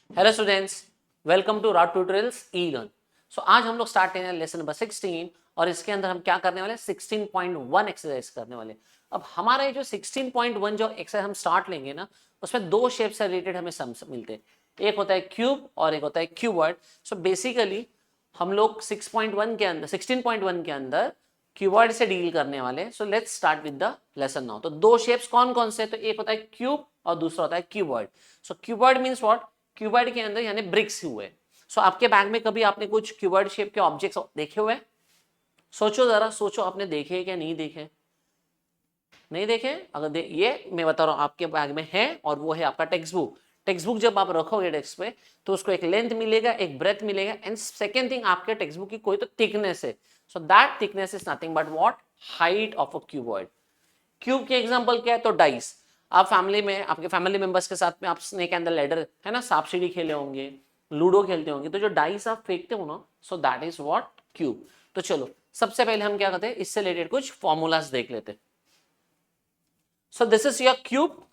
Hello students, welcome to Rout tutorials e learn. So आज हम लोग स्टार्ट करेंगे लेसन नंबर 16 और इसके अंदर हम क्या करने वाले हैं 16.1 एक्सरसाइज करने वाले। अब हमारा ये जो 16.1 जो एक्सरसाइज हम स्टार्ट लेंगे ना, उसमें दो शेप से रिलेटेड हमें सम मिलते हैं। एक होता है क्यूब और एक होता है क्यूबॉइड। सो बेसिकली हम लोग 6.1 के अंदर 16.1 के अंदर क्यूबॉइड से डील करने वाले। सो let's start with the lesson now. तो दो शेप्स कौन कौन से, तो एक होता है क्यूब और दूसरा होता है cuboid. So cuboid means what, cuboid के अंदर यानी ब्रिक्स हुए। सो आपके बैग में कभी आपने कुछ क्यूबॉइड शेप के ऑब्जेक्ट्स देखे हुए? सोचो जरा, सोचो आपने देखे क्या नहीं देखे? नहीं देखे? अगर ये मैं बता रहा हूँ आपके बैग में है और वो है आपका टेक्स्ट बुक। टेक्स्ट बुक जब आप रखोगे डेस्क पे तो उसको एक लेंथ मिलेगा, एक ब्रेथ मिलेगा, एंड सेकेंड थिंग आपके टेक्स्ट बुक की कोई तो थिकनेस है। So that thickness is nothing but what, height of a cuboid. Cube के एग्जांपल क्या है, तो डाइस। आप फैमिली में आपके फैमिली मेंबर्स के साथ में आप स्नेक एंड द लैडर है ना, सांप सीढ़ी खेले होंगे, लूडो खेलते होंगे, तो जो डाइस आप फेंकते हो ना, so that is what, cube. तो चलो सबसे पहले हम क्या करते हैं, इससे रिलेटेड कुछ फॉर्मूलाज देख लेते हैं। So this is your cube.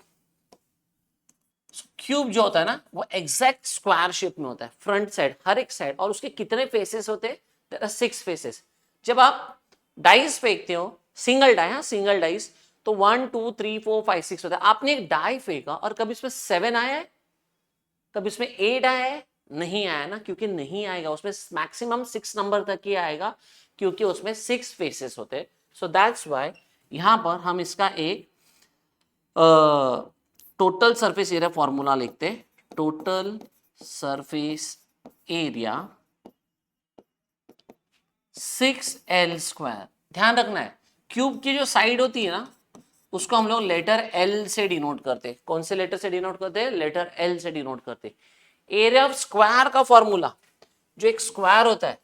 Cube जो होता है ना वो एग्जैक्ट स्क्वायर शेप में होता है, फ्रंट साइड हर एक साइड, और उसके कितने फेसेस होते हैं, देयर आर 6 फेसेस। जब आप डाइस फेंकते हो, सिंगल डाई, हाँ सिंगल डाइस, तो 1 2 3 4 5 6 होता है। आपने एक डाई फेंका और कभी इसमें 7 आया है, कभी इसमें 8 आया है? नहीं आया ना, क्योंकि नहीं आएगा, उसमें मैक्सिमम 6 नंबर तक ही आएगा, क्योंकि उसमें 6 फेसेस होते हैं। सो दैट्स वाई यहां पर हम इसका एक टोटल सरफेस एरिया फॉर्मूला लिखते हैं। Total surface area 6L²। ध्यान रखना है, क्यूब की जो साइड होती है ना, उसको हम लोग लेटर एल से डिनोट करते हैं। कौन से लेटर से डिनोट करते हैं? लेटर एल से डिनोट करते हैं। एरिया ऑफ स्क्वायर का फॉर्मूला, जो एक स्क्वायर होता है,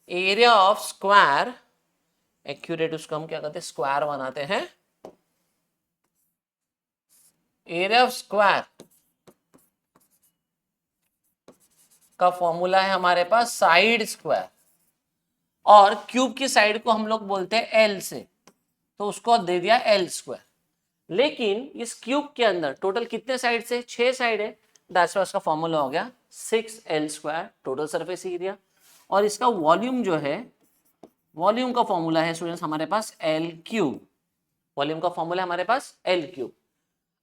एरिया ऑफ स्क्वायर एक्यूरेट, उसको हम क्या करते हैं, स्क्वायर बनाते हैं। एरिया ऑफ स्क्वायर का फॉर्मूला है हमारे पास साइड स्क्वायर, और क्यूब की साइड को हम लोग बोलते हैं एल से, तो उसको दे दिया L²। लेकिन इस क्यूब के अंदर टोटल कितने साइड से, 6 साइड है, दैट्स वाई उसका फॉर्मूला हो गया 6L² टोटल सरफेस एरिया। और इसका वॉल्यूम जो है, वॉल्यूम का फॉर्मूला है स्टूडेंट्स हमारे पास L3। वॉल्यूम का फॉर्मूला है हमारे पास L3।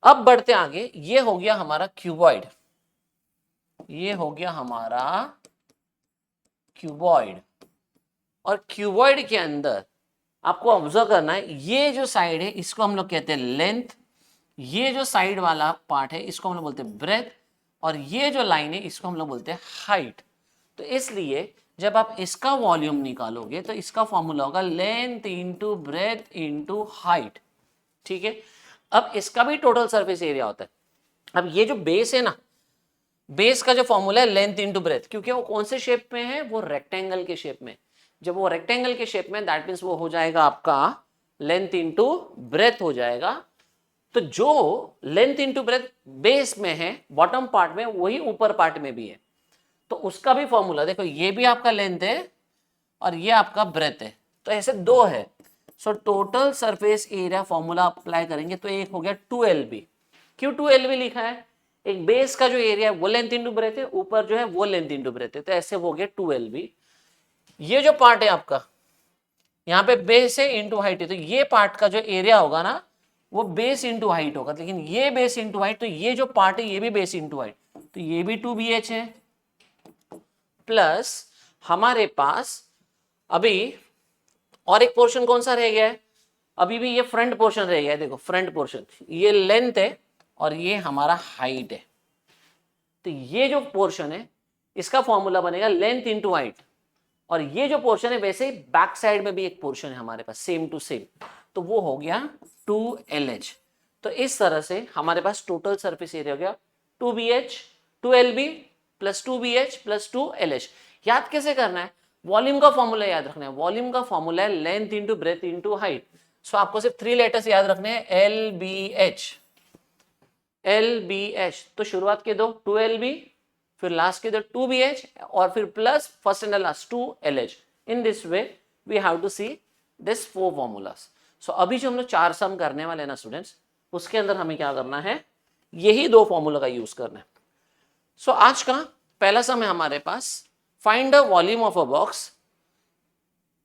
अब बढ़ते आगे, ये हो गया हमारा क्यूबॉइड, ये हो गया हमारा क्यूबॉइड। और क्यूबॉइड के अंदर आपको ऑब्जर्व करना है, ये जो साइड है इसको हम लोग कहते हैं लेंथ, ये जो साइड वाला पार्ट है इसको हम लोग बोलते हैं ब्रेथ, और ये जो लाइन है इसको हम लोग बोलते हैं हाइट। तो इसलिए जब आप इसका वॉल्यूम निकालोगे तो इसका फॉर्मूला होगा length into breadth into height. ठीक है, अब इसका भी टोटल सरफेस एरिया होता है। अब ये जो बेस है ना, बेस का जो फॉर्मूला है लेंथ इंटू ब्रेथ, क्योंकि वो कौन से शेप में है, वो रेक्टेंगल के शेप में। जब वो रेक्टेंगल के शेप में, दैट मीन्स वो हो जाएगा आपका लेंथ इंटू ब्रेथ हो जाएगा। तो जो लेंथ इंटू ब्रेथ बेस में है बॉटम पार्ट में, वही ऊपर पार्ट में भी है। तो उसका भी फॉर्मूला देखो, ये भी आपका लेंथ है और ये आपका ब्रेथ है, तो ऐसे दो है। So total surface area formula apply करेंगे तो एक हो गया 2LB। क्यों 2LB लिखा है? एक बेस का जो एरिया है वो लेंथ इंटू ब्रेथ है, ऊपर जो है वो लेंथ इंटू ब्रेथ है, तो ऐसे हो गया 2LB। ये जो पार्ट है आपका, यहाँ पे बेस है इंटू हाइट है, तो ये पार्ट का जो एरिया होगा ना वो बेस इंटू हाइट होगा, लेकिन ये बेस इंटू हाइट, तो ये जो पार्ट है ये भी बेस इंटू हाइट, तो ये भी 2BH है। प्लस हमारे पास अभी और एक पोर्शन कौन सा रह गया है, अभी भी ये फ्रंट पोर्शन रह गया है। देखो फ्रंट पोर्शन, ये लेंथ है और ये हमारा हाइट है। तो ये जो पोर्शन है इसका फॉर्मूला बनेगा लेंथ इंटू हाइट, और ये जो पोर्शन है वैसे ही बैक साइड में भी एक पोर्शन है हमारे पास सेम टू सेम, तो वो हो गया 2LH। तो इस तरह से हमारे पास टोटल सरफेस एरिया हो गया 2BH 2LB plus 2BH plus 2LH। याद कैसे करना है? वॉल्यूम का फॉर्मूला याद रखना है। वॉल्यूम का फॉर्मूला है length into breadth into height. So आपको सिर्फ 3 लेटर्स याद रखने हैं, LBH। LBH, तो शुरुआत के दो 2LB, फिर लास्ट के दो 2BH, और फिर plus first and last 2LH। In this way we have to see this 4 formulas. So अभी जो हम लोग 4 सम करने वाले हैं ना स्टूडेंट्स, उसके अंदर हमें क्या करना है, यही 2 फॉर्मूला का यूज करना है। सो आज का पहला सम है हमारे पास, find the volume of a box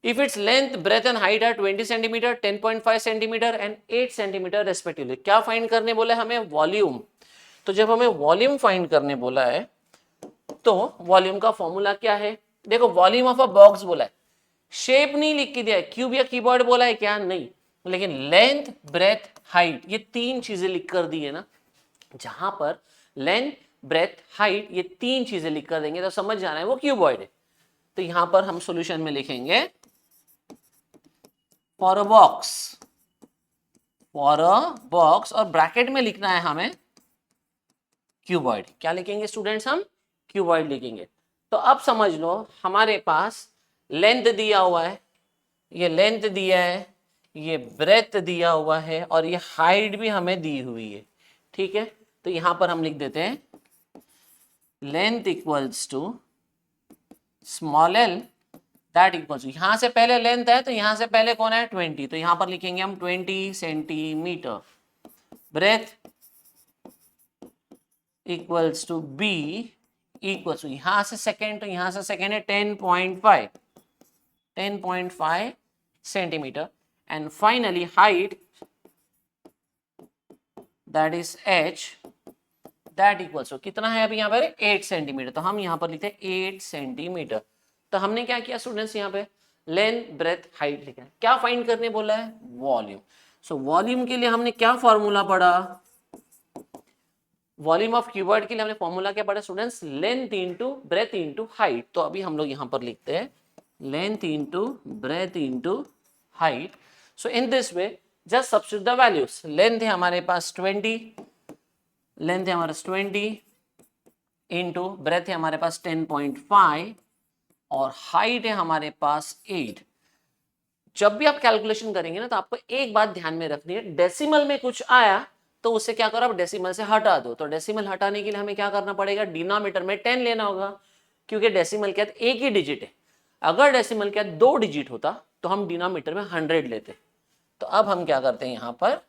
if its length, breadth and height are 20 cm, 10.5 cm and 8 cm respectively. क्या फाइंड करने बोला है हमें? वॉल्यूम. तो जब हमें वॉल्यूम फाइंड करने बोला है तो वॉल्यूम का फॉर्मूला क्या है? देखो वॉल्यूम ऑफ अ बॉक्स बोला है, शेप नहीं लिख के दिया है. क्यूब या कीबोर्ड बोला है क्या? नहीं. लेकिन लेंथ, ब्रेथ, हाइट, ये तीन चीजें लिख कर दी है ना. जहां पर लेंथ, ब्रेथ, हाइट, ये तीन चीजें लिख कर देंगे तो समझ जाना है वो क्यूबॉइड है. तो यहां पर हम सॉल्यूशन में लिखेंगे for a box, for a box, और ब्रैकेट में लिखना है हमें क्यूबॉइड. क्या लिखेंगे स्टूडेंट्स? हम क्यूबॉइड लिखेंगे. तो अब समझ लो हमारे पास लेंथ दिया हुआ है, ये लेंथ दिया है, ये ब्रेथ दिया हुआ है और ये हाइट भी हमें दी हुई है. ठीक है, तो यहां पर हम लिख देते हैं length equals to small L that equals, यहां से पहले लेंथ है तो यहां से पहले कौन है? 20. तो यहां पर लिखेंगे हम 20 centimetre. Breadth equals to B equals to, यहां से सेकेंड, तो यहां से सेकेंड है 10.5 centimetre. And finally height that is H that equals to कितना है अभी यहाँ पर? 8 सेंटीमीटर. तो हम यहाँ पर लिखते हैं 8 सेंटीमीटर. तो हमने क्या किया स्टूडेंट्स? यहाँ पे लेंथ, ब्रेथ, हाइट लिखा है. क्या फाइंड करने बोला है? वॉल्यूम. सो वॉल्यूम के लिए हमने क्या फॉर्मूला पढ़ा? वॉल्यूम ऑफ क्यूबॉइड के लिए हमने फॉर्मूला क्या पढ़ा students? Length into breadth into height. तो अभी हम लोग यहाँ पर लिखते हैं length into breadth into height. So in this way just substitute the values. Length है हमारे पास 20, लेंथ है हमारे पास 20 इंटू ब्रेथ है हमारे पास 10.5 और हाइट है हमारे पास 8. जब भी आप कैलकुलेशन करेंगे ना तो आपको एक बात ध्यान में रखनी है, डेसिमल में कुछ आया तो उसे क्या करो? आप डेसिमल से हटा दो. तो डेसिमल हटाने के लिए हमें क्या करना पड़ेगा? डिनोमिनेटर में 10 लेना होगा, क्योंकि डेसिमल क्या है? एक ही डिजिट है. अगर डेसिमल क्या 2 डिजिट होता तो हम डिनोमिनेटर में 100 लेते. तो अब हम क्या करते हैं? यहां पर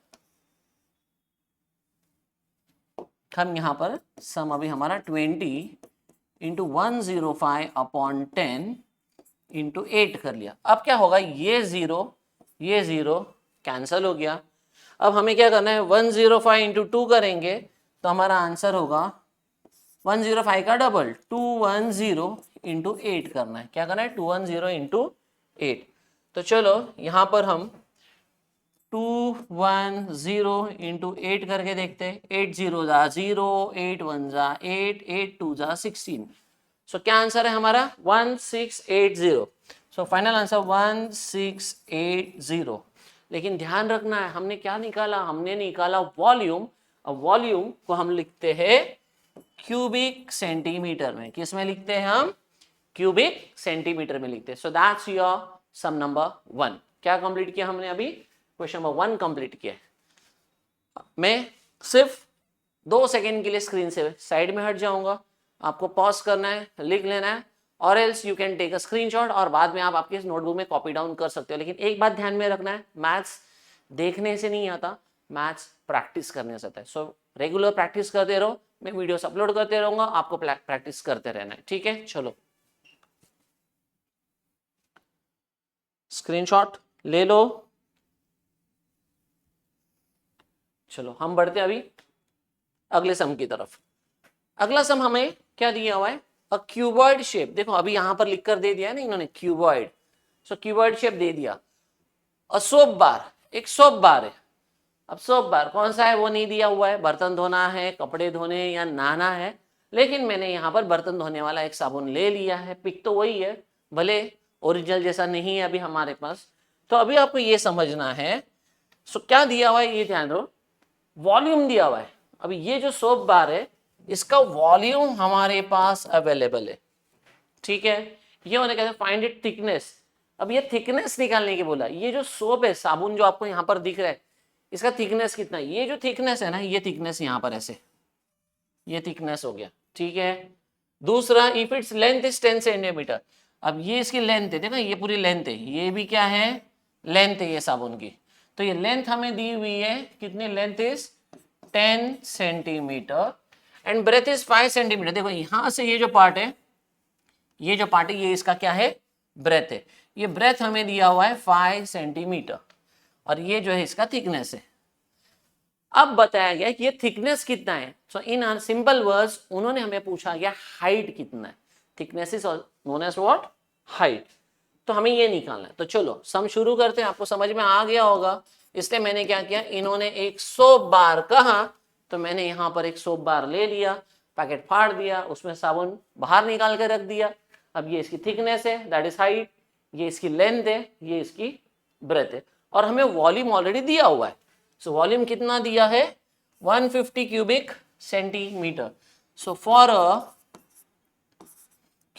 हम यहां पर सम अभी हमारा 20 इंटू 105 अपॉन 10 इंटू 8 कर लिया. अब क्या होगा? ये जीरो कैंसल हो गया. अब हमें क्या करना है? 105 इंटू 2 करेंगे तो हमारा आंसर होगा 105 का डबल 210 इंटू 8 करना है. क्या करना है? 210 इंटू 8. तो चलो यहां पर हम 210 इंटू 8 करके देखते हैं. 8 0 जा 0, 8 1 जा 8, 8 2 जा 16. सो क्या आंसर है हमारा? 1680. So final answer 1680. लेकिन ध्यान रखना है हमने क्या निकाला? हमने निकाला वॉल्यूम. अब वॉल्यूम को हम लिखते हैं क्यूबिक सेंटीमीटर में. किस में लिखते हैं हम? क्यूबिक सेंटीमीटर में लिखते हैं. So that's your sum number 1. क्या कंप्लीट किया हमने? अभी क्वेश्चन नंबर 1 कंप्लीट किया. मैं सिर्फ 2 सेकेंड के लिए स्क्रीन से साइड में हट जाऊंगा. आपको पॉज करना है, लिख लेना है, और else you can take a screenshot और बाद में आप आपके नोटबुक में कॉपी डाउन कर सकते हो. लेकिन एक बात ध्यान में रखना है, मैथ्स देखने से नहीं आता, मैथ्स प्रैक्टिस करने से आता है. सो रेगुलर प्रैक्टिस करते रहो. मैं वीडियोस अपलोड करते रहूंगा, आपको प्रैक्टिस करते रहना है. ठीक है, चलो स्क्रीनशॉट ले लो. चलो हम बढ़ते अभी अगले सम की तरफ. अगला सम हमें क्या दिया हुआ है? A cuboid shape. देखो अभी यहां पर लिखकर दे दिया है ना इन्होंने, क्यूबॉइड. सो क्यूबॉइड शेप दे दिया. अ सोप बार, एक सोप बार है. अब सोप बार कौन सा है वो नहीं दिया हुआ है. बर्तन धोना है, कपड़े धोने या नहाना है. लेकिन मैंने यहाँ पर बर्तन धोने वाला एक साबुन ले लिया है. पिक तो वही है, भले ओरिजिनल जैसा नहीं है अभी हमारे पास. तो अभी आपको ये समझना है. सो क्या दिया हुआ है ये ध्यान दो, वॉल्यूम दिया हुआ है. अभी ये जो सोप बार है इसका वॉल्यूम हमारे पास अवेलेबल है. ठीक है, ये होने कहते हैं फाइंड इट थिकनेस. अब ये थिकनेस निकालने के बोला. ये जो सोप है, साबुन जो आपको यहाँ पर दिख रहा है, इसका थिकनेस कितना है? ये जो थिकनेस है ना, ये थिकनेस यहाँ पर ऐसे, ये थिकनेस हो गया. ठीक है. दूसरा, if its length is 10 centimetre. अब ये इसकी लेंथ है, देखो ये पूरी लेंथ है, ये भी क्या है? लेंथ है ये साबुन की. तो ये लेंथ हमें दी हुई है, कितनी length is 10 centimetre. And breadth is 5 centimetre. देखो यहां से ये जो पार्ट है, ये जो पार्ट है, ये इसका क्या है, ब्रेथ है। ये ब्रेथ हमें दिया हुआ है 5 सेंटीमीटर और ये जो है इसका थिकनेस है। अब बताया गया कि ये थिकनेस कितना है। सो इन सिंपल वर्ड्स उन्होंने हमें पूछा गया हाइट कितना है। Thickness is known as what, height. तो हमें ये निकालना है। तो चलो सम शुरू करते हैं। आपको समझ में आ गया होगा, इसलिए मैंने क्या किया, इन्होंने एक सोप बार कहा तो मैंने यहां पर एक सोप बार ले लिया, पैकेट फाड़ दिया, उसमें साबुन बाहर निकाल के रख दिया। अब ये इसकी थिकनेस है, दैट इज हाइट, ये इसकी लेंथ है, ये इसकी ब्रेथ है, और हमें वॉल्यूम ऑलरेडी दिया हुआ है। सो वॉल्यूम कितना दिया है, 150 cubic centimetre. So for a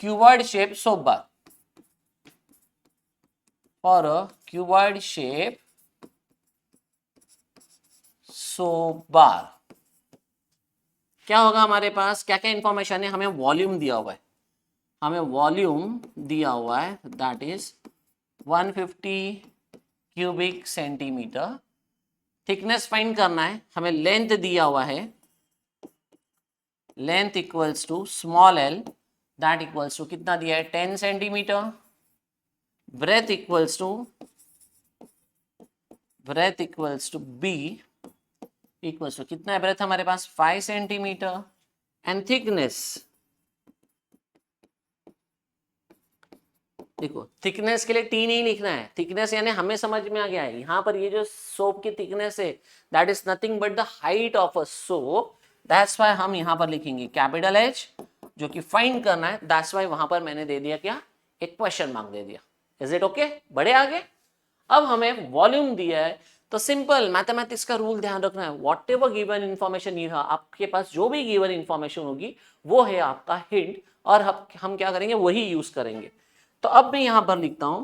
cuboid shape soap bar, for a cuboid shape soap bar, क्या होगा हमारे पास, क्या क्या इंफॉर्मेशन है, हमें वॉल्यूम दिया हुआ है, हमें वॉल्यूम दिया हुआ है that is 150 cubic centimetre. Thickness find करना है, हमें लेंथ दिया हुआ है, length equals to small L, that equals to कितना दिया है, 10 centimetre. breadth equals to b equals to कितना है breadth हमारे पास, 5 सेंटीमीटर। एंड थिकनेस, देखो थिकनेस के लिए टी नहीं लिखना है, थिकनेस यानी हमें समझ में आ गया है, यहाँ पर ये जो सोप की थिकनेस है that is nothing but the height of a soap, that's why हम यहाँ पर लिखेंगे कैपिटल एच, जो कि फाइंड करना है, दैट्स वाई वहां पर मैंने दे दिया क्या, एक क्वेश्चन मार्क दे दिया। इज इट ओके, बढ़े आगे। अब हमें वॉल्यूम दिया है तो सिंपल मैथमेटिक्स का रूल ध्यान रखना है, what ever given information you है, आपके पास जो भी गिवन इन्फॉर्मेशन होगी वो है आपका हिंट, और हम क्या करेंगे, वही यूज करेंगे। तो अब मैं यहां पर लिखता हूं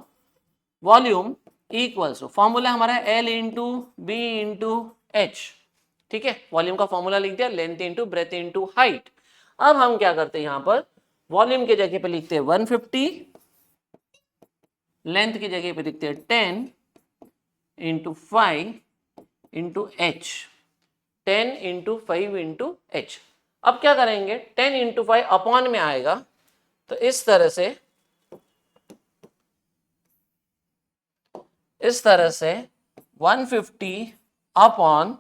वॉल्यूम इक्वल्स, फॉर्मूला हमारा L into B into H, ठीक है, वॉल्यूम का फॉर्मूला लिख दिया, length into breadth into height. अब हम क्या करते हैं, यहां पर वॉल्यूम के जगह पे लिखते हैं 150, लेंथ की जगह पे लिखते हैं 10 into 5 into H, 10 into 5 into H. अब क्या करेंगे, 10 इंटू 5 अपॉन में आएगा, तो इस तरह से 150 अपॉन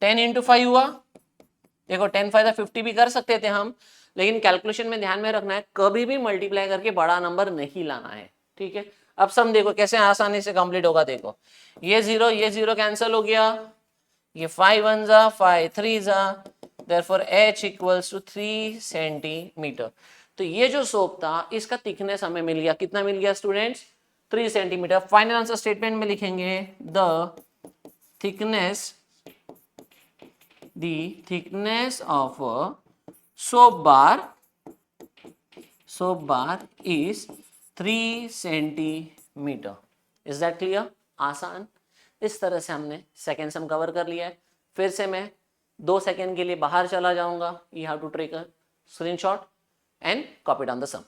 10 इंटू 5 हुआ। देखो 10 5 50 भी कर सकते थे हम, लेकिन कैलकुलेशन में ध्यान में रखना है कभी भी मल्टीप्लाई करके बड़ा नंबर नहीं लाना है, ठीक है। अब सम देखो कैसे आसानी से कंप्लीट होगा, देखो ये जीरो कैंसिल हो गया, ये 5 1 जा 5 3 जा, therefore h equals to 3 centimetre. तो ये जो सोप था इसका थिकनेस हमें मिल गया, कितना मिल गया students, 3 centimetre. Final answer statement में लिखेंगे the thickness of a soap bar is 3 centimetre. Is that clear, आसान। इस तरह से हमने सेकेंड सम कवर कर लिया है। फिर से मैं 2 सेकेंड के लिए बाहर चला जाऊंगा, you have to take a screenshot and copy down the sum.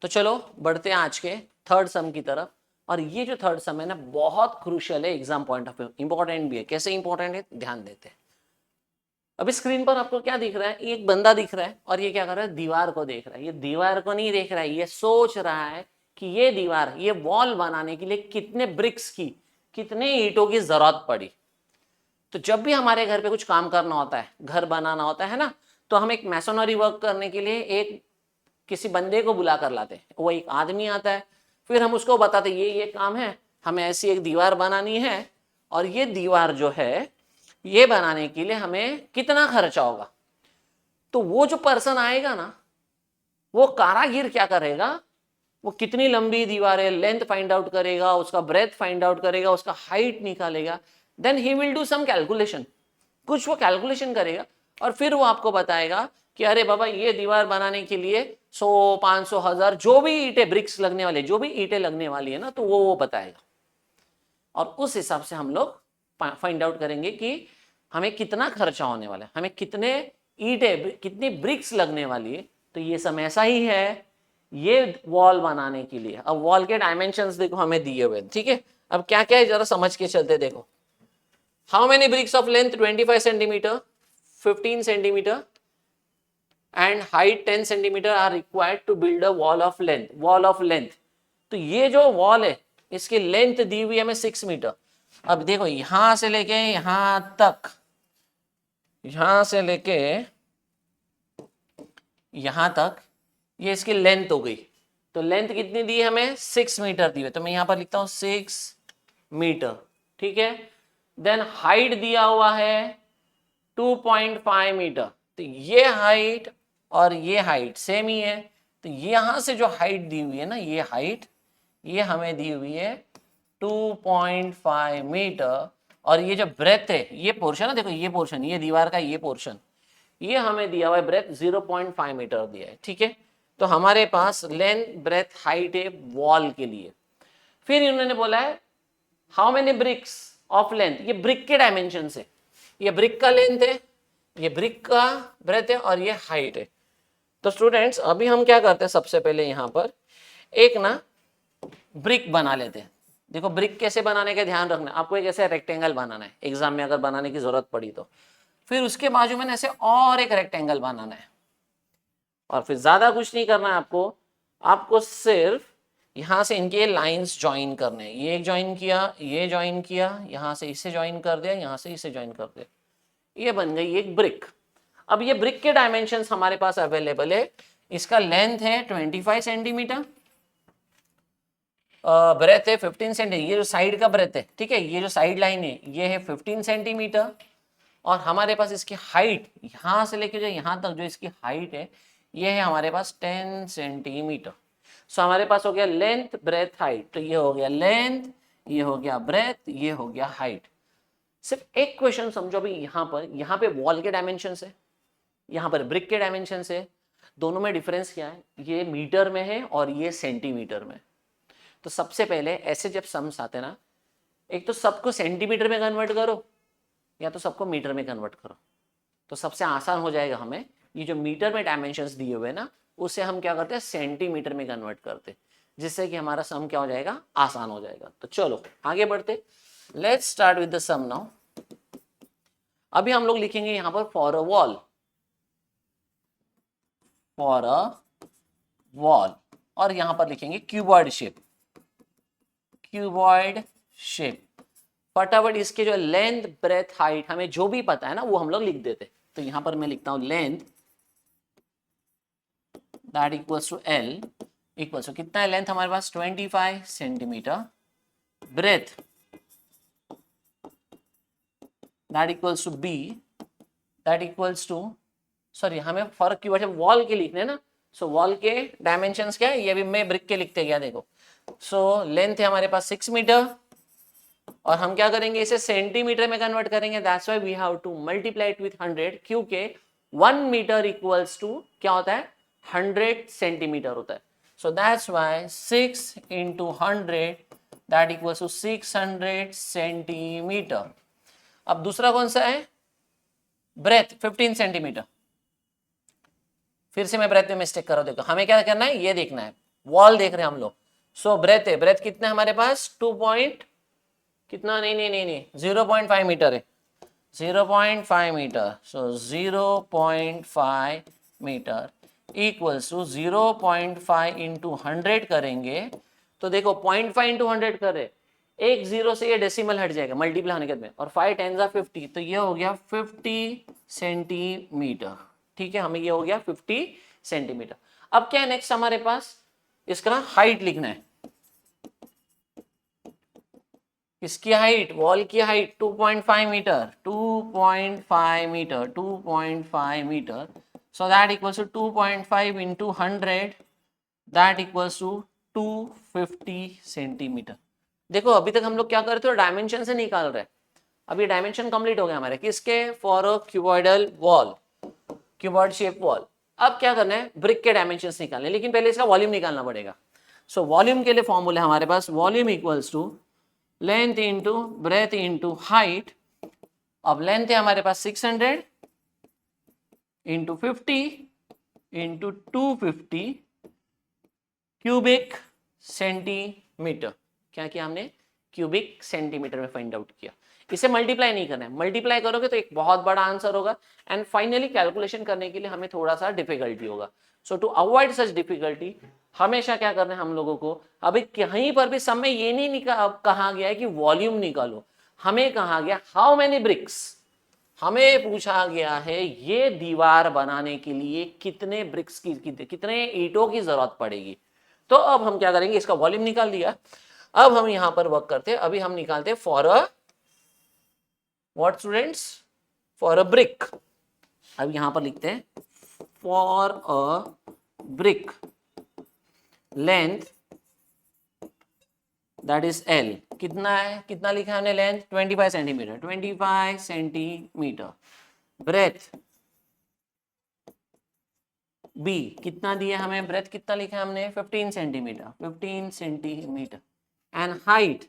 तो चलो बढ़ते हैं आज के थर्ड सम की तरफ। और ये जो थर्ड सम है ना, बहुत क्रूशियल है exam point of view, important भी है। कैसे इंपॉर्टेंट है, ध्यान देते हैं। अभी स्क्रीन पर आपको क्या दिख रहा है, एक बंदा दिख रहा है और ये क्या कर रहा है, दीवार को देख रहा है। ये दीवार को नहीं देख रहा है, ये सोच रहा है कि ये दीवार, ये वॉल बनाने के लिए कितने ब्रिक्स की, कितने ईंटों की जरूरत पड़ी। तो जब भी हमारे घर पे कुछ काम करना होता है, घर बनाना होता है ना, तो हम एक मैसोनरी वर्क करने के लिए एक किसी बंदे को बुला कर लाते हैं, वो एक आदमी आता है, फिर हम उसको बताते ये काम है, हमें ऐसी एक दीवार बनानी है, और ये दीवार जो है ये बनाने के लिए हमें कितना खर्चा होगा। तो वो जो पर्सन आएगा ना, वो कारागिर क्या करेगा, वो कितनी लंबी दीवार है लेंथ फाइंड आउट करेगा, उसका ब्रेथ फाइंड आउट करेगा, उसका हाइट निकालेगा, then he will do some calculation, कुछ वो कैलकुलेशन करेगा, और फिर वो आपको बताएगा कि अरे बाबा ये दीवार बनाने के लिए 100 500 1000 जो भी ईंटें ब्रिक्स लगने वाले, जो भी ईंटें लगने वाली है ना, तो वो बताएगा। और उस हिसाब से हम लोग फाइंड आउट करेंगे कि हमें कितना खर्चा होने वाला है, हमें कितने ईंटें, कितनी ब्रिक्स लगने वाली है। तो ये सब ऐसा ही है ये वॉल बनाने के लिए। अब वॉल के डायमेंशंस देखो हमें दिए हुए, ठीक है। अब क्या क्या है जरा समझ के चलते, देखो how many bricks of length 25 centimetre, 15 centimetre and height 10 centimetre are required to build a wall of length. Wall of length, तो ये जो वॉल है इसकी लेंथ दी हुई है हमें 6 मीटर। अब देखो यहां से लेके यहां तक, यहां से लेके यहां तक ये इसकी लेंथ हो गई। तो लेंथ कितनी दी है हमें, 6 मीटर दी है, तो मैं यहां पर लिखता हूं 6 मीटर, ठीक है। देन हाइट दिया हुआ है 2.5 मीटर, तो ये हाइट और ये हाइट सेम ही है। तो यहां से जो हाइट दी हुई है ना, ये हाइट ये हमें दी हुई है 2.5 मीटर। और ये जो ब्रेथ है, ये पोर्शन है, देखो ये पोर्शन, ये दीवार का ये पोर्शन, ये हमें दिया हुआ है ब्रेथ 0.5 मीटर दिया है, ठीक है। तो हमारे पास लेंथ ब्रेथ हाइट है वॉल के लिए। फिर इन्होंने बोला है how many bricks of length, ये ब्रिक के डायमेंशन से, ये ब्रिक का लेंथ है, ये ब्रिक का ब्रेथ है और ये हाइट है। तो स्टूडेंट्स अभी हम क्या करते हैं, सबसे पहले यहां पर एक ना ब्रिक बना लेते हैं। देखो ब्रिक कैसे बनाने का ध्यान रखना, आपको एक ऐसे रेक्टेंगल बनाना है, एग्जाम में अगर बनाने की जरूरत पड़ी तो। फिर उसके बाजू में ऐसे और एक रेक्टेंगल बनाना है, और फिर ज्यादा कुछ नहीं करना है आपको। आपको सिर्फ यहां से इनके लाइंस ज्वाइन करने हैं। ये ज्वाइन किया, ये ज्वाइन किया, यहां से इसे ज्वाइन कर दिया, यहां से इसे ज्वाइन कर दिया, ये बन गई एक ब्रिक। अब ये ब्रिक के डायमेंशंस हमारे पास अवेलेबल है। इसका लेंथ है 25 सेंटीमीटर, ब्रेथ है 15 सेंटीमीटर, ये जो साइड का ब्रेथ है, ठीक है, ये जो साइड लाइन है ये है 15 सेंटीमीटर। और हमारे पास इसकी हाइट यहां से लेके जो यहां तक जो इसकी हाइट है ये है हमारे पास 10 सेंटीमीटर। सो हमारे पास हो गया लेंथ ब्रेथ हाइट, तो ये हो गया लेंथ, ये हो गया ब्रेथ, ये हो गया हाइट। सिर्फ एक क्वेश्चन समझो अभी, यहाँ पे वॉल के डायमेंशन है, यहाँ पर ब्रिक के डायमेंशन है, दोनों में डिफरेंस क्या है, ये मीटर में है और ये सेंटीमीटर में। तो सबसे पहले ऐसे जब सम्स आते ना, एक तो सबको सेंटीमीटर में कन्वर्ट करो या तो सबको मीटर में कन्वर्ट करो, तो सबसे आसान हो जाएगा हमें। ये जो मीटर में डायमेंशंस दिए हुए ना, उसे हम क्या करते हैं सेंटीमीटर में कन्वर्ट करते, जिससे कि हमारा सम क्या हो जाएगा, आसान हो जाएगा। तो चलो आगे बढ़ते, let's start with the sum now. अभी हम लोग लिखेंगे यहां पर for a wall, for a wall, और यहां पर लिखेंगे क्यूबॉइड शेप, क्यूबॉइड शेप। फटाफट इसके जो लेंथ ब्रेथ हाइट हमें जो भी पता है ना वो हम लोग लिख देते। तो यहां पर मैं लिखता हूं length that equals to L equals to कितना है लेंथ हमारे पास 25 centimetre, breadth that equals to B that equals to, sorry हमें फर्क की वजह वॉल के लिखने ना, सो वॉल के डायमेंशंस क्या है ये भी मैं ब्रिक के लिखते गया देखो। सो लेंथ है हमारे पास 6 मीटर, और हम क्या करेंगे इसे सेंटीमीटर में कन्वर्ट करेंगे, that's why we have to multiply it with 100, क्योंकि 1 मीटर इक्वल्स टू क्या होता है 100 सेंटीमीटर होता है। So that's why 6 into 100 that equals to 600 centimetre. अब दूसरा कौन सा है, ब्रेथ 15 सेंटीमीटर। फिर से मैं ब्रेथ में मिस्टेक कर रहा हूं, देखो हमें क्या करना है ये देखना है, वॉल देख रहे हैं हम लोग। सो ब्रेथ है, ब्रेथ कितना है हमारे पास 2 पॉइंट कितना, नहीं नहीं नहीं नहीं 0.5 मीटर है, 0.5 metre. So 0.5 metre equals to 0.5 into 100 करेंगे, तो देखो 0.5 इंटू 100 करे, एक जीरो से ये डेसिमल हट जाएगा मल्टीप्लाई होने के बाद में, और 5 10 50, तो ये हो गया 50 सेंटीमीटर, ठीक है, हमें ये हो गया 50 सेंटीमीटर। अब क्या है नेक्स्ट हमारे पास, इसका हाइट लिखना है। इसकी हाइट, वॉल की height 2.5 metre, 2.5 metre, 2.5 metre. So that equals to 2.5 into 100 that equals to 250 centimetre. देखो अभी तक हम लोग क्या कर रहे थे, डायमेंशन से निकाल रहे हैं। अभी डायमेंशन कंप्लीट हो गया हमारे किसके, for a cuboidal wall, cuboid shape wall. अब क्या करना है, ब्रिक के डायमेंशंस निकालने, लेकिन पहले इसका वॉल्यूम निकालना पड़ेगा। सो वॉल्यूम के लिए फॉर्मूला हमारे पास, volume equals to length into breadth into height. अब लेंथ है हमारे पास 600 इंटू 50 इंटू 250 क्यूबिक सेंटीमीटर। क्या किया हमने? क्यूबिक सेंटीमीटर में फाइंड आउट किया। इसे मल्टीप्लाई नहीं करना है, मल्टीप्लाई करोगे तो एक बहुत बड़ा आंसर होगा एंड फाइनली कैलकुलेशन करने के लिए हमें थोड़ा सा डिफिकल्टी होगा। सो टू अवॉइड सच डिफिकल्टी हमेशा क्या करना है हम लोगों को, अभी कहीं पर भी सम में ये नहीं कहा गया है कि वॉल्यूम निकालो, हमें कहा गया हाउ मेनी ब्रिक्स। हमें पूछा गया है ये दीवार बनाने के लिए कितने ब्रिक्स की कितने ईंटों की जरूरत पड़ेगी। तो अब हम क्या करेंगे, इसका वॉल्यूम निकाल दिया, अब हम यहां पर वर्क करते हैं। अभी हम निकालते हैं for a what students, for a brick. अब यहां पर लिखते हैं for a brick length that is L. कितना है, कितना लिखा है हमने length? 25 centimetre, 25 centimetre. Breadth B कितना दिया हमें, ब्रेथ कितना लिखा है हमने? 15 centimetre, 15 centimetre. And height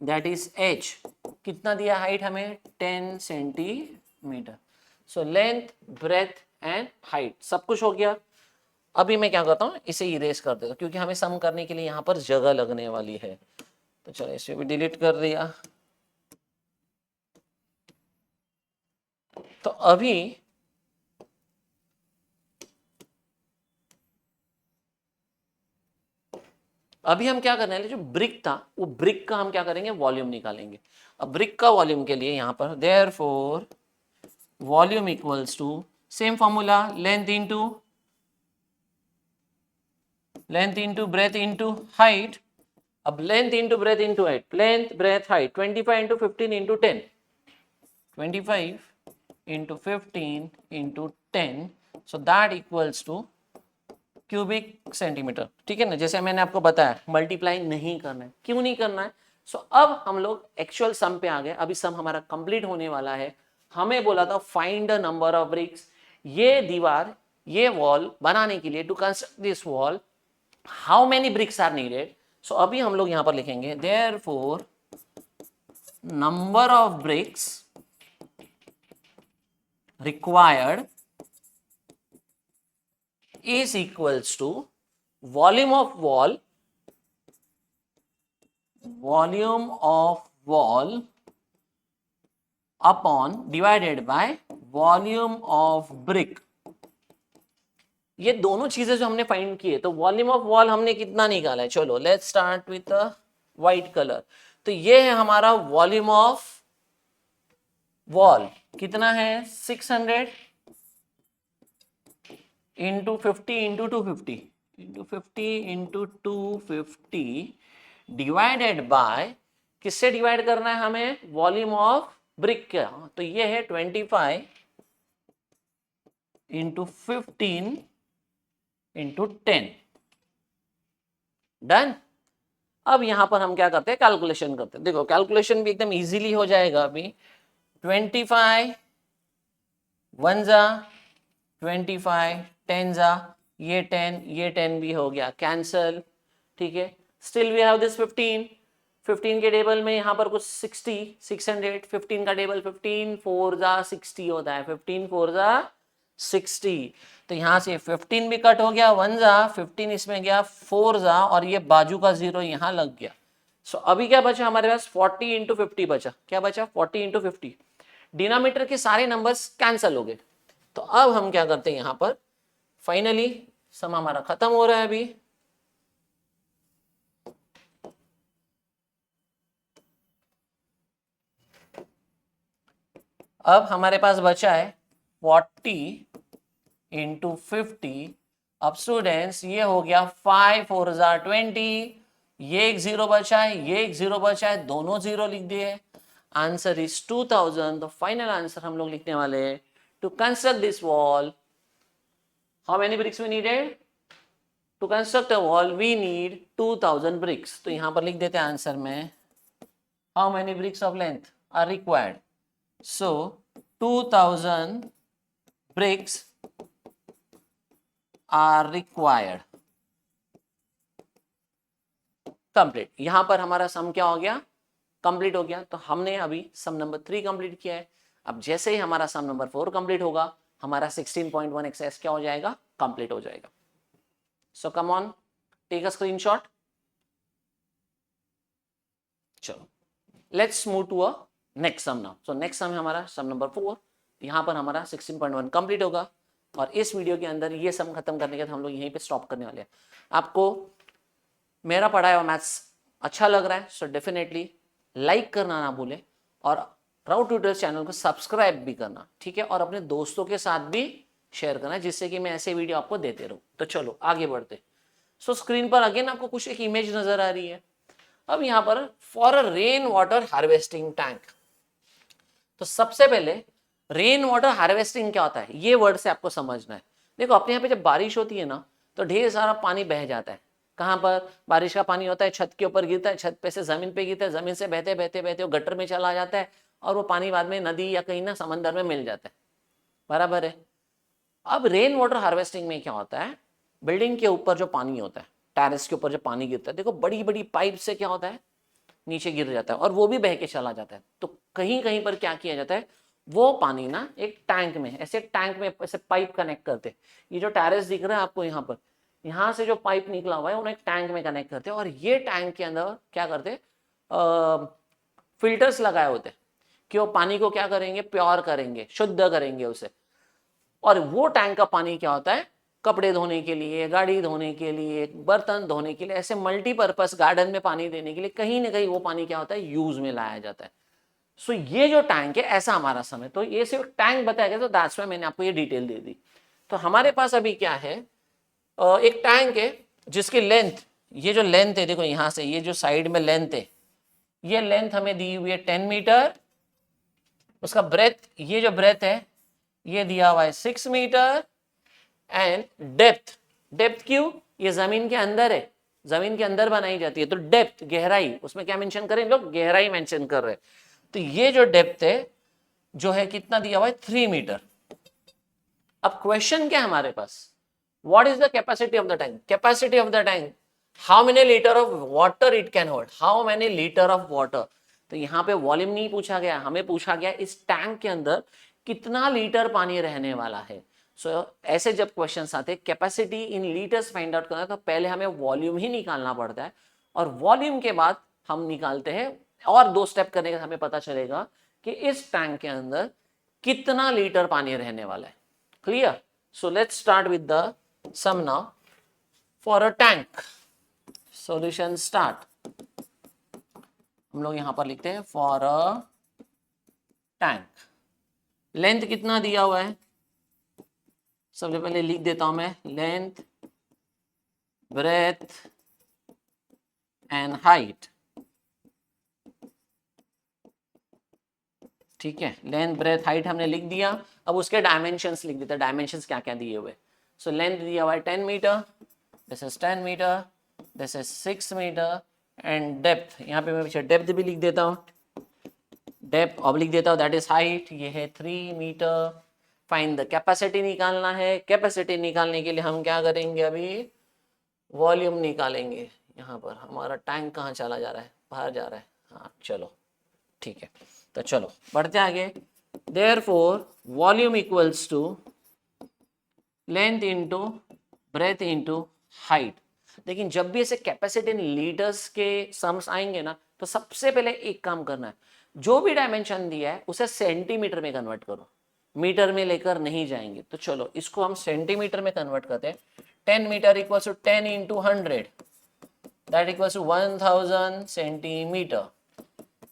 that is H, कितना दिया हाइट हमें? 10 centimetre. So length, breadth and height सब कुछ हो गया। अभी मैं क्या करता हूँ, इसे इरेज कर देता हूँ क्योंकि हमें सम करने के लिए यहाँ पर जगह लगने वाली है। तो चलो इसे भी डिलीट कर दिया। तो अभी हम क्या करने वाले, जो ब्रिक था वो ब्रिक का हम क्या करेंगे, वॉल्यूम निकालेंगे। अब ब्रिक का वॉल्यूम के लिए यहाँ पर therefore volume equals to same formula, length into breadth into height. अब length into breadth into height, length breadth height 25 into 15 into 10, 25 into 15 into 10, so that equals to cubic centimetre. ठीक है ना, जैसे मैंने आपको बताया मल्टीप्लाई नहीं करना है। क्यों नहीं करना है? सो अब हम लोग एक्चुअल सम पे आ गए। अभी सम हमारा कंप्लीट होने वाला है। हमें बोला था find the number of bricks. ये दीवार, ये वॉल बनाने के लिए, to construct this wall how many bricks are needed. So अभी हम लोग यहां पर लिखेंगे therefore number of bricks required is equals to volume of wall upon divided by volume of brick। ये दोनों चीजें जो हमने फाइंड की है, तो वॉल्यूम ऑफ वॉल हमने कितना निकाला है? चलो let's start with white colour. तो ये है हमारा वॉल्यूम ऑफ वॉल, कितना है? 600 into 50 into 250 into 50 into 250 divided by, किससे डिवाइड करना है हमें? वॉल्यूम ऑफ ब्रिक का। तो ये है 25 इंटू 15 इंटू 10। डन। अब यहां पर हम क्या करते हैं, कैलकुलेशन करते हैं। देखो कैलकुलेशन भी एकदम इजीली हो जाएगा। अभी 25 वन जा 25, 10 जा, ये 10 भी हो गया कैंसल। ठीक है, स्टिल वी हैव दिस 15। 15 के टेबल में यहाँ पर कुछ 60, 600। 15 का टेबल 15 4 जा 60 होता है, 15 4 जा 60। तो यहाँ से 15 भी कट हो गया, 1 जा 15 इसमें गया, 4 जा और ये बाजू का 0 यहाँ लग गया। सो अभी क्या बचा हमारे पास? 40 इंटू 50 बचा। क्या बचा? 40 इंटू 50। डिनोमिनेटर के सारे नंबर्स कैंसल हो गए। तो अब हम क्या करते हैं, यहां पर फाइनली सम हमारा खत्म हो रहा है। अभी अब हमारे पास बचा है 40 इंटू 50। अब स्टूडेंट्स ये हो गया 5 4 20, ये एक 0 बचा है, ये एक 0 बचा है, दोनों 0 लिख दिए। Answer is 2000। तो फाइनल आंसर हम लोग लिखने वाले हैं, to construct this wall how many bricks we needed? To construct a wall we need 2000 bricks. तो यहां पर लिख देते हैं आंसर में how many bricks of length are required. So 2000 bricks are required। Complete. यहां पर हमारा सम क्या हो गया? कंप्लीट हो गया। तो हमने अभी सम नंबर 3 कंप्लीट किया है। अब जैसे ही हमारा सम नंबर 4 कंप्लीट होगा, हमारा 16.1 एक्सरसाइज क्या हो जाएगा? कंप्लीट हो जाएगा। So come on, take a screenshot. चलो, let's move to a next sum now. So next sum है हमारा sum number 4. यहाँ पर हमारा 16.1 कंप्लीट होगा और इस वीडियो के अंदर ये सम खत्म करने के बाद हम लोग यहीं पे स्टॉप करने वाले हैं. आपको मेरा पढ़ाया हुआ मैथ्स अच्छा लग रहा है, सो डेफिनेटली लाइक करना ना भूलें और राउट ट्यूटर्स चैनल को सब्सक्राइब भी करना, ठीक है, और अपने दोस्तों के साथ भी शेयर करना जिससे कि मैं ऐसे वीडियो आपको देते रहूं. तो चलो आगे बढ़ते. सो स्क्रीन पर अगेन आपको कुछ एक इमेज नजर आ रही है. अब यहाँ पर for a rain water harvesting tank. तो सबसे पहले रेन वाटर हार्वेस्टिंग क्या होता है ये वर्ड से आपको समझना है. देखो अपने यहाँ पे जब बारिश होती है ना तो ढेर सारा पानी बह जाता है. कहाँ पर बारिश का पानी होता है, छत के ऊपर गिरता है, छत पे से जमीन पे गिरता है, जमीन से बहते बहते बहते वो गटर में चला जाता है और वो पानी बाद में नदी या कहीं ना समंदर में मिल जाता है. बराबर है. अब रेन वाटर हार्वेस्टिंग में क्या होता है, बिल्डिंग के ऊपर जो पानी होता है, टेरेस के ऊपर जो पानी गिरता है, देखो बड़ी बड़ी पाइप से क्या होता है नीचे गिर जाता है और वो भी बह के चला जाता है. तो कहीं कहीं पर क्या किया जाता है, वो पानी ना एक टैंक में, ऐसे टैंक में ऐसे पाइप कनेक्ट करते. ये जो टेरेस दिख रहा है आपको यहाँ पर, यहाँ से जो पाइप निकला हुआ है उन्हें एक टैंक में कनेक्ट करते हैं और ये टैंक के अंदर क्या करते, फिल्टर्स लगाए होते कि वो पानी को क्या करेंगे, प्योर करेंगे, शुद्ध करेंगे उसे. और वो टैंक का पानी क्या होता है, कपड़े धोने के लिए, गाड़ी धोने के लिए, बर्तन धोने के लिए, ऐसे मल्टीपर्पस गार्डन में पानी देने के लिए कहीं ना कहीं वो पानी क्या होता है यूज में लाया जाता है. सो ये जो टैंक है ऐसा हमारा समय, तो ये सिर्फ टैंक बताया गया, तो दैट्स व्हाई मैंने आपको ये डिटेल दे दी. तो हमारे पास अभी क्या है, एक टैंक है जिसकी लेंथ, ये जो लेंथ है देखो यहां से ये जो साइड में लेंथ है, ये लेंथ हमें दी हुई है 10 मीटर. उसका ब्रेथ, ये जो ब्रेथ है ये दिया हुआ है 6 मीटर. एंड डेप्थ, डेप्थ क्यों, ये जमीन के अंदर है, जमीन के अंदर बनाई जाती है, तो डेप्थ गहराई, उसमें क्या मेंशन करें लोग, गहराई मेंशन कर रहे हैं. तो ये जो डेप्थ है जो है कितना दिया हुआ है 3 मीटर. अब क्वेश्चन क्या है हमारे पास, what is the capacity of the tank, capacity of the tank, how many litre of water it can hold, how many litre of water. तो यहाँ पे वॉल्यूम नहीं पूछा गया, हमें पूछा गया इस टैंक के अंदर कितना लीटर पानी रहने वाला है. सो ऐसे जब क्वेश्चन आते हैं capacity in litres find out करना, तो पहले हमें वॉल्यूम ही निकालना पड़ता है और वॉल्यूम के बाद हम निकालते हैं, और 2 स्टेप करने का हमें पता चलेगा कि इस टैंक के अंदर कितना लीटर पानी रहने वाला है. Clear. So let's start with the sum now. For a tank, solution start. हम लोग यहां पर लिखते हैं फॉर अ टैंक. लेंथ कितना दिया हुआ है, सबसे पहले लिख देता हूं मैं, लेंथ, ब्रेथ एंड हाइट. ठीक है, लेंथ ब्रेथ हाइट हमने लिख दिया. अब उसके डायमेंशंस लिख देते हैं, डायमेंशंस क्या क्या दिए हुए. सो लेंथ दिया हुआ है 10 metre, this is 10 metre, this is 6 metre. And depth, यहाँ पे मैं पीछे डेप्थ भी लिख देता हूँ, डेप्थ अब लिख देता हूँ, दैट इज हाइट, ये है 3 मीटर. फाइंड द कैपेसिटी निकालना है. कैपेसिटी निकालने के लिए हम क्या करेंगे, अभी वॉल्यूम निकालेंगे. यहाँ पर हमारा टैंक कहाँ चला जा रहा है, बाहर जा रहा है. हाँ चलो ठीक है, तो चलो बढ़ते आगे. Therefore volume equals to length into breadth into height. लेकिन जब भी ऐसे कैपेसिटी इन लीटर्स के सम्स आएंगे ना, तो सबसे पहले एक काम करना है, जो भी डायमेंशन दिया है उसे सेंटीमीटर में कन्वर्ट करो, मीटर में लेकर नहीं जाएंगे. तो चलो इसको हम सेंटीमीटर में कन्वर्ट करते हैं. 10 metre equals to 10 into 100, that equals to 1000 centimetre.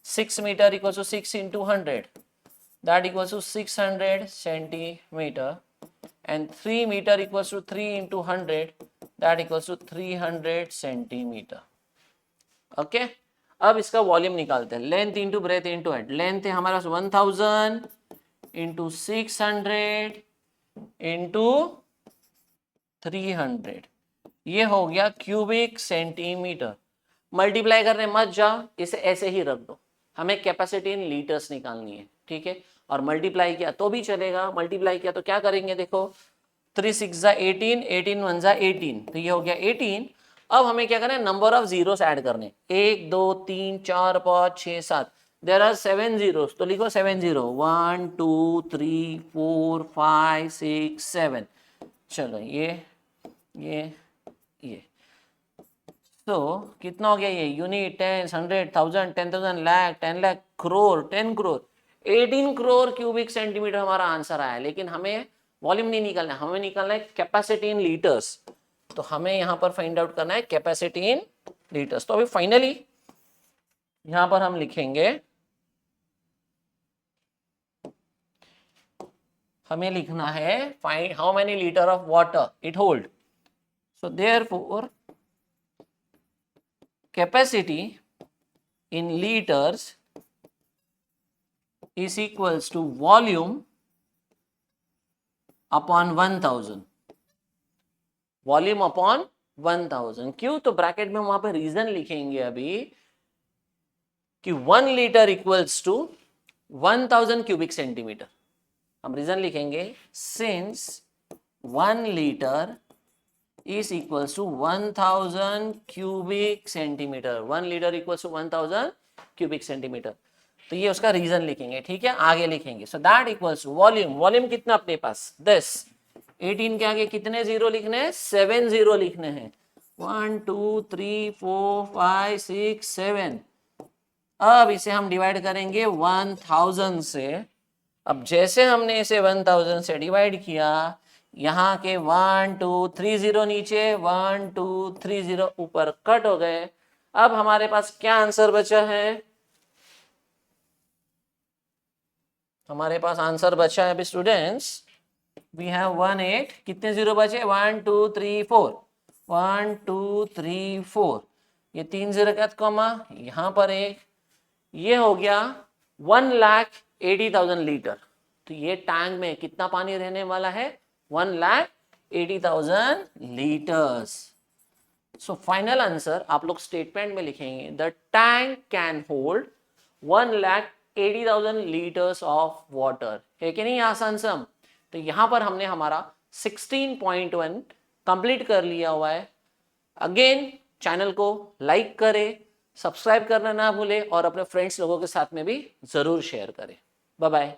6 meter equals to 6 into 100, that equals to 600 centimeter. And 3 meter equals to 3 into 100, that equals to 300 centimeter. Okay, अब इसका वॉल्यूम निकालते हैं. Length into breadth into height. Length है हमारा 1000 into 600 into 300, ये हो गया cubic centimetre. Multiply करने मत जा, इसे ऐसे ही रख दो, हमें कैपेसिटी इन लीटर्स निकालनी है. ठीक है, और मल्टीप्लाई किया तो भी चलेगा, मल्टीप्लाई किया तो क्या करेंगे, देखो 3 6 18, 18 1 18, तो ये हो गया 18. अब हमें क्या करना है, नंबर ऑफ जीरोस ऐड करने, 1 2 3 4 5 6 7, देयर आर 7 जीरोस, तो लिखो 7 0, 1 2 3 4 5 6 7. चलो ये तो कितना हो गया ये unit, 10, 100, 1000, 10,000, lakh, 10 lakh, crore, 10 crore, 18 crore cubic centimetre हमारा आंसर आया। लेकिन हमें वॉल्यूम नहीं निकालना है, हमें निकालना है कैपेसिटी इन लीटर्स। तो हमें यहाँ पर फाइंड आउट करना है कैपेसिटी इन लीटर्स। तो अभी फाइनली यहाँ पर हम लिखेंगे, हमें लिखना है find how many litre of water it hold. So therefore capacity in liters is equals to volume upon 1000, volume upon 1000। क्यों? तो ब्रैकेट में वहां पर रीजन लिखेंगे अभी कि 1 litre equals to 1000 cubic centimetre. हम रीजन लिखेंगे since 1 litre is equals to 1000 cubic centimeter, 1 litre equals to 1000 cubic centimeter। तो ये उसका रीजन लिखेंगे, ठीक है। आगे लिखेंगे so that equals to volume, volume कितना अपने पास 10, 18 के आगे कितने जीरो लिखने हैं, 7 जीरो लिखने हैं, 1 2 3 4 5 6 7। अब इसे हम डिवाइड करेंगे 1000 से। अब जैसे हमने इसे 1000 से डिवाइड किया, यहाँ के 1 2 3 0 नीचे, 1 2 3 0 ऊपर कट हो गए। अब हमारे पास क्या आंसर बचा है, हमारे पास आंसर बचा है अभी स्टूडेंट्स, वी हैव 1 8, कितने जीरो बचे, 1 2 3 4, 1 2 3 4, ये 3 जीरो का कॉमा यहाँ पर एक, ये हो गया 1,80,000 लीटर। तो ये टैंक में कितना पानी रहने वाला है, 1,80,000 लीटर्स। सो फाइनल आंसर आप लोग स्टेटमेंट में लिखेंगे the tank can hold 1,80,000 litres of water. है कि नहीं आसान सम? तो यहां पर हमने हमारा 16.1 कंप्लीट कर लिया हुआ है। अगेन चैनल को लाइक करें, सब्सक्राइब करना ना भूलें और अपने फ्रेंड्स लोगों के साथ में भी जरूर शेयर करें। Bye bye.